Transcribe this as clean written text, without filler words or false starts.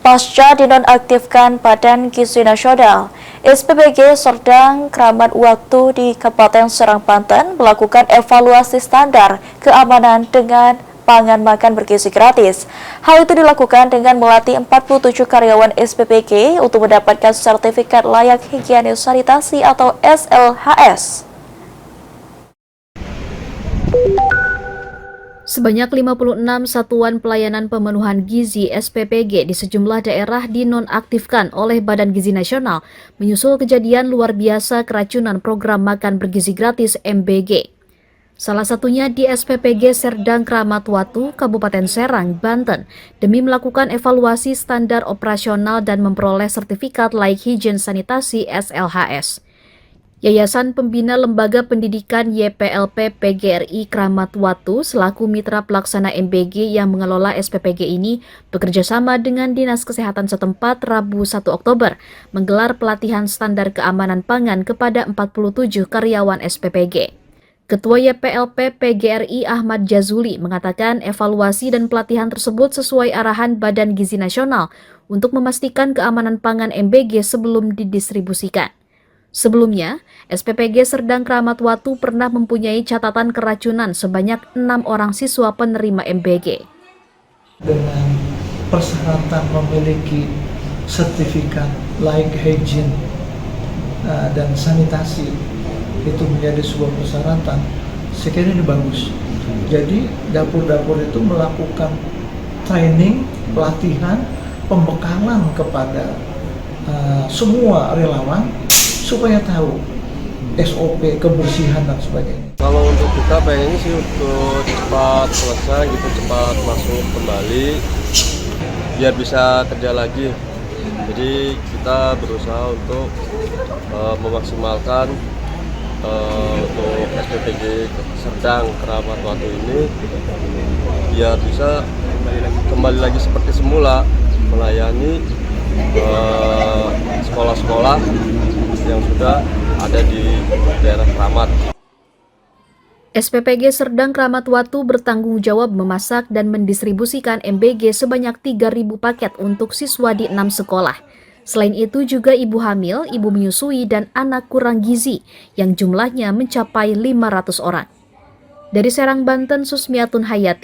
Pasca dinonaktifkan Badan Gizi Nasional, SPBG Serdang Kramat Waktu di Kabupaten Serang, Banten melakukan evaluasi standar keamanan dengan pangan makan bergizi gratis. Hal itu dilakukan dengan melatih 47 karyawan SPBG untuk mendapatkan sertifikat layak higienis sanitasi atau SLHS. Sebanyak 56 satuan pelayanan pemenuhan gizi SPPG di sejumlah daerah dinonaktifkan oleh Badan Gizi Nasional menyusul kejadian luar biasa keracunan program makan bergizi gratis MBG. Salah satunya di SPPG Serdang Kramat Watu, Kabupaten Serang, Banten, demi melakukan evaluasi standar operasional dan memperoleh sertifikat layak higien sanitasi SLHS. Yayasan Pembina Lembaga Pendidikan YPLP PGRI Kramat Watu selaku mitra pelaksana MBG yang mengelola SPPG ini bekerja sama dengan Dinas Kesehatan setempat Rabu 1 Oktober menggelar pelatihan standar keamanan pangan kepada 47 karyawan SPPG. Ketua YPLP PGRI Ahmad Jazuli mengatakan evaluasi dan pelatihan tersebut sesuai arahan Badan Gizi Nasional untuk memastikan keamanan pangan MBG sebelum didistribusikan. Sebelumnya, SPPG Serdang Kramat Watu pernah mempunyai catatan keracunan sebanyak 6 orang siswa penerima MBG. Dengan persyaratan memiliki sertifikat layak hygiene dan sanitasi itu menjadi sebuah persyaratan, saya kira ini bagus. Jadi dapur-dapur itu melakukan training, pelatihan, pembekalan kepada semua relawan supaya tahu SOP kebersihan dan sebagainya. Kalau untuk kita pengennya sih untuk cepat selesai gitu, cepat masuk kembali biar bisa kerja lagi. Jadi kita berusaha untuk memaksimalkan untuk SPPG Serdang Kramat Watu ini biar bisa kembali lagi seperti semula melayani sekolah-sekolah yang sudah ada di daerah Kramat. SPPG Serdang Kramat Watu bertanggung jawab memasak dan mendistribusikan MBG sebanyak 3.000 paket untuk siswa di 6 sekolah. Selain itu juga ibu hamil, ibu menyusui, dan anak kurang gizi yang jumlahnya mencapai 500 orang. Dari Serang, Banten, Susmiatun Hayati.